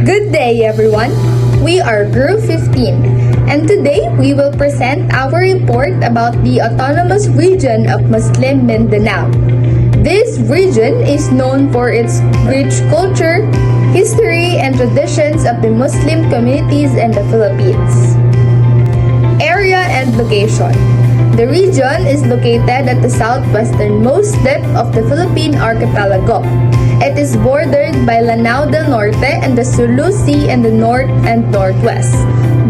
Good day, everyone. We are Group 15, and today we will present our report about the autonomous region of Muslim Mindanao. This region is known for its rich culture, history, and traditions of the Muslim communities in the Philippines. Area and location. The region is located at the southwesternmost tip of the Philippine archipelago. It is bordered by Lanao del Norte and the Sulu Sea in the north and northwest,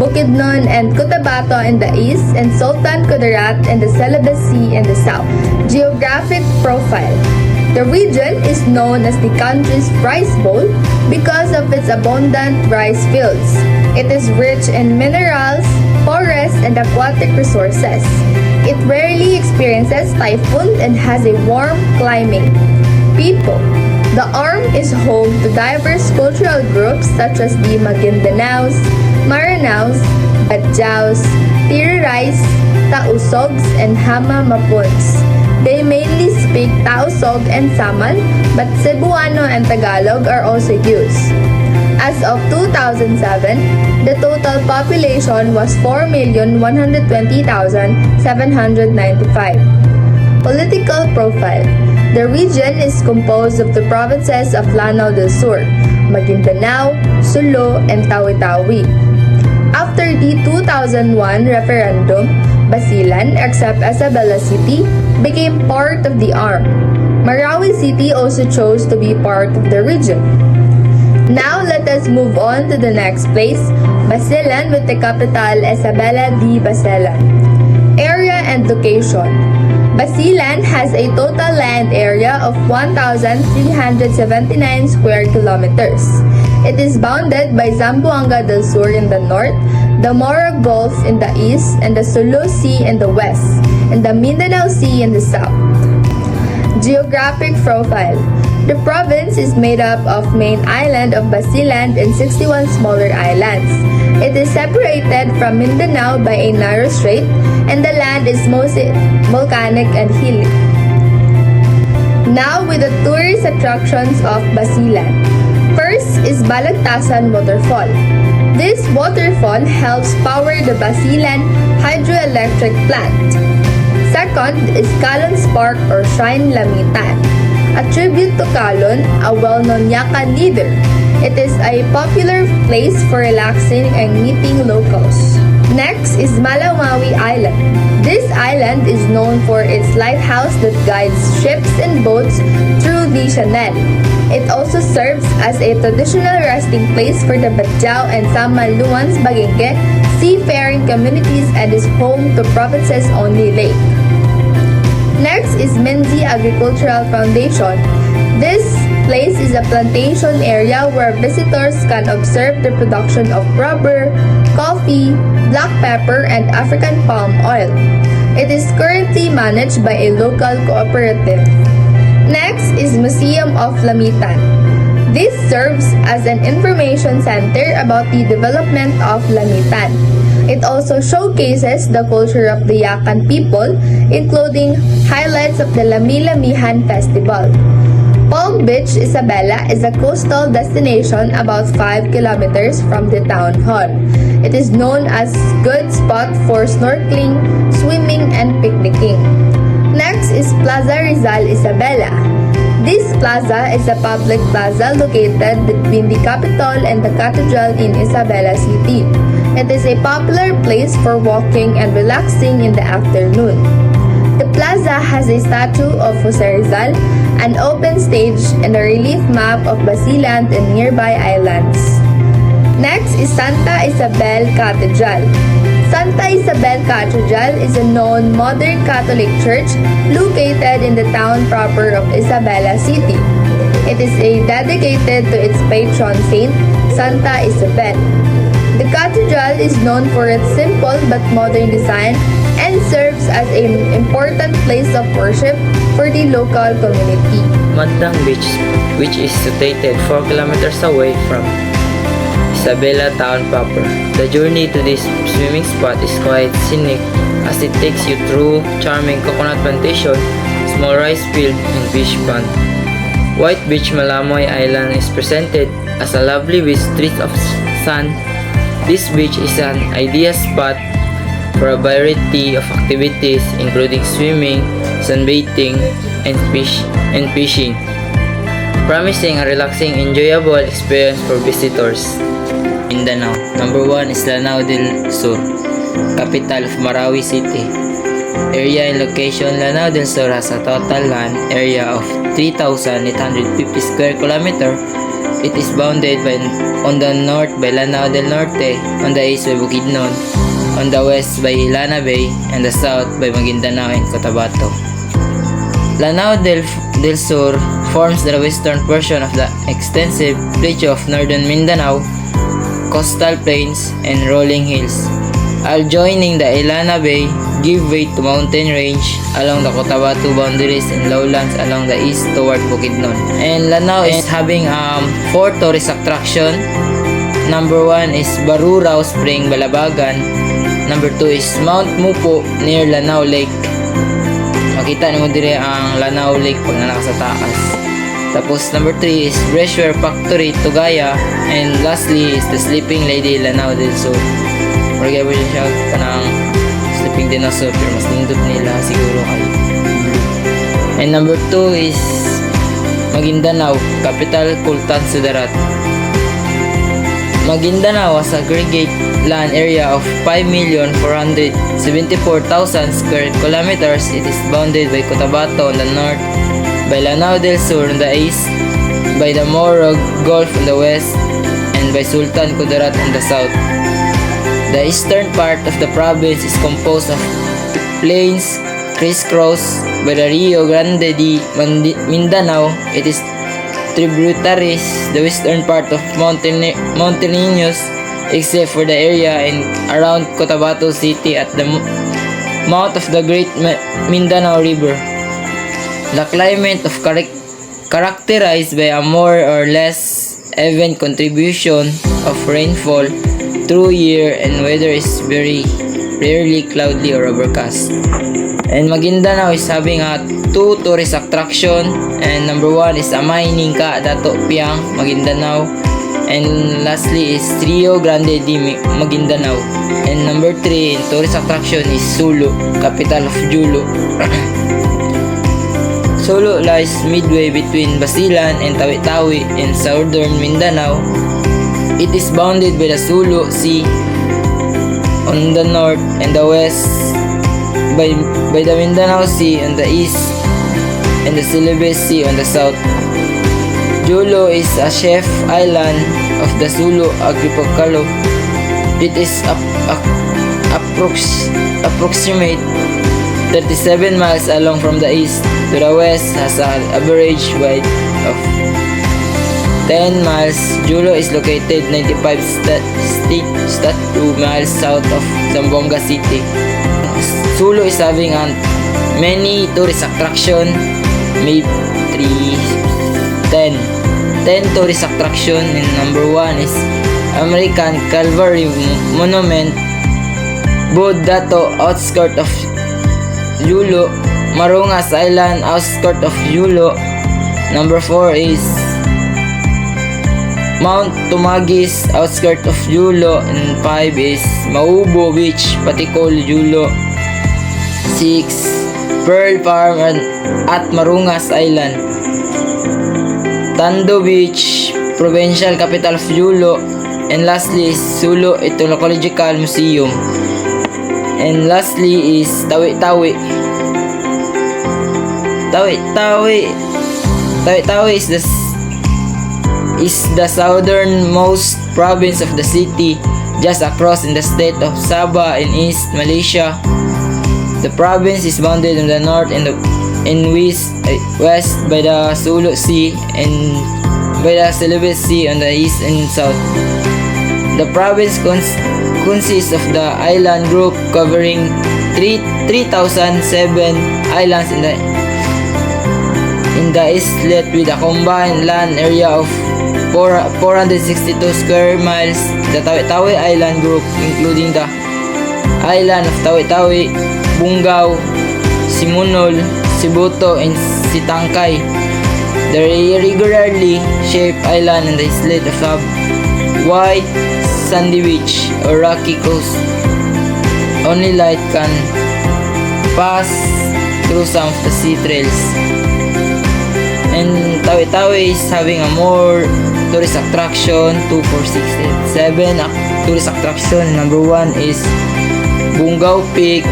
Bukidnon and Cotabato in the east, and Sultan Kudarat and the Celebes Sea in the south. Geographic profile. The region is known as the country's rice bowl because of its abundant rice fields. It is rich in minerals, forests, and aquatic resources. It rarely experiences typhoon and has a warm climate. People. The ARM is home to diverse cultural groups such as the Magindanaos, Maranaos, Badjaos, Tirirais, Tausogs, and Hama Mapuns. They mainly speak Tausog and Saman, but Cebuano and Tagalog are also used. As of 2007, the total population was 4,120,795. Political profile. The region is composed of the provinces of Lanao del Sur, Maguindanao, Sulu, and Tawi-Tawi. After the 2001 referendum, Basilan, except Isabela City, became part of the ARM. Marawi City also chose to be part of the region. Now let us move on to the next place, Basilan, with the capital Isabela de Basilan. Area and location. Basilan has a total land area of 1,379 square kilometers. It is bounded by Zamboanga del Sur in the north, the Mora Gulf in the east, and the Sulu Sea in the west, and the Mindanao Sea in the south. Geographic profile. The province is made up of main island of Basilan and 61 smaller islands. It is separated from Mindanao by a narrow strait, and the land is mostly volcanic and hilly. Now with the tourist attractions of Basilan. First is Balagtasan Waterfall. This waterfall helps power the Basilan hydroelectric plant. Second is Calon's Park or Shrine Lamitan, a tribute to Calon, a well-known Yakan leader. It is a popular place for relaxing and meeting locals. Next is Malamawi Island. This island is known for its lighthouse that guides ships and boats through the channel. It also serves as a traditional resting place for the Badjao and Samanluans Baguingge seafaring communities and is home to province's only lake. Next is Menzi Agricultural Foundation. This place is a plantation area where visitors can observe the production of rubber, coffee, black pepper, and African palm oil. It is currently managed by a local cooperative. Next is Museum of Lamitan. This serves as an information center about the development of Lamitan. It also showcases the culture of the Yakan people, including highlights of the Lami-Lamihan Festival. Palm Beach, Isabela is a coastal destination about 5 kilometers from the town hall. It is known as a good spot for snorkeling, swimming, and picnicking. Next is Plaza Rizal, Isabela. This plaza is a public plaza located between the capital and the cathedral in Isabela City. It is a popular place for walking and relaxing in the afternoon. The plaza has a statue of Jose Rizal, an open stage, and a relief map of Basilan and nearby islands. Next is Santa Isabel Cathedral. Santa Isabel Cathedral is a known modern Catholic church located in the town proper of Isabela City. It is dedicated to its patron saint, Santa Isabel. The cathedral is known for its simple but modern design and serves as an important place of worship for the local community. Mandang Beach, which is situated 4 kilometers away from Isabela town proper. The journey to this swimming spot is quite scenic as it takes you through charming coconut plantation, small rice field, and fish pond. White Beach Malamoy Island is presented as a lovely with streets of sand. This beach is an ideal spot for a variety of activities including swimming, sunbathing, and fishing, promising a relaxing, enjoyable experience for visitors. Mindanao. Number 1 is Lanao del Sur, capital of Marawi City. Area and location: Lanao del Sur has a total land area of 3,850 square kilometer. It is bounded on the north by Lanao del Norte, on the east by Bukidnon, on the west by Illana Bay, and the south by Maguindanao and Cotabato. Lanao del Sur forms the western portion of the extensive plateau of northern Mindanao, coastal plains, and rolling hills. Adjoining the Illana Bay, give way to mountain range along the Cotabato boundaries and lowlands along the east toward Bukidnon. And Lanao is having 4 tourist attraction. Number 1 is Barurao Spring, Balabagan. Number 2 is Mount Mupo near Lanao Lake. Makita nimo dire ang Lanao Lake pag naka sa taas. Tapos number 3 is Breshware Factory, Tugaya. And lastly is the Sleeping Lady, Lanao del Sur. Maragay po siya kanang sleeping dinosaur pero mas nindot nila siguro kay blue. And number 2 is Maguindanao, capital Kultan Sudarat. Maguindanao has aggregate land area of 5,474,000 square kilometers. It is bounded by Cotabato on the north, by Lanao del Sur on the east, by the Morog Gulf on the west, and by Sultan Kudarat on the south. The eastern part of the province is composed of plains crisscrossed by the Rio Grande de Mindanao. It is tributaries the western part of mountainous except for the area and around Cotabato City at the mouth of the Great Mindanao River. The climate of characterized by a more or less even contribution of rainfall through year, and weather is very rarely cloudy or overcast. And Maguindanao is having 2 tourist attraction, and number 1 is Amay Ningka Dato Piang, Maguindanao, and lastly is Rio Grande de Maguindanao. And number 3 tourist attraction is Sulu, capital of Julu. Sulu lies midway between Basilan and Tawi-Tawi in southern Mindanao. It is bounded by the Sulu Sea on the north and the west, by the Mindanao Sea on the east, and the Celebes Sea on the south. Jolo is a chief island of the Sulu archipelago. It is approximate 37 miles along from the east to the west, has an average width of 10 miles. Jolo is located 95 miles south of Zamboanga City. Sulu is having many tourist attraction, maybe 10 tourist attraction. And number 1 is American Calvary Monument, Bodato, outskirt of Jolo, Marungas Island, outskirt of Jolo. Number 4 is Mount Tumagis, outskirt of Jolo. And 5 is Maubo Beach, Paticol, Jolo. 6 Pearl Farm at Marungas Island. Tando Beach, provincial capital of Jolo. And lastly is Sulu Ethnological Museum. And lastly is Tawi-Tawi. Tawi-Tawi is the southernmost province of the city, just across in the state of Sabah in East Malaysia. The province is bounded on the north and west by the Sulu Sea and by the Celebes Sea on the east and south. The province consists of the island group covering 3,007 islands in the islet with a combined land area of 462 square miles. The Tawi-Tawi Island Group, including the island of Tawi-Tawi, Bungao, Simunol, Sibuto, and Sitangkay, The irregularly shaped island and the islet of a white sandy beach or rocky coast. Only light can pass through some of the sea trails. And Tawi-Tawi is having a more tourist attraction, 2, 4, 6, 7 tourist attraction. Number 1 is Bungaw Peak,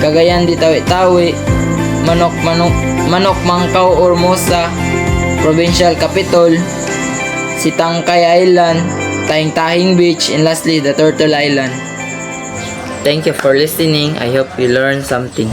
Cagayan de Tawi-Tawi, Manok Mangkaw or Mosa, Provincial Capitol, Sitangkay Island, Tahing Beach, and lastly, the Turtle Island. Thank you for listening. I hope you learned something.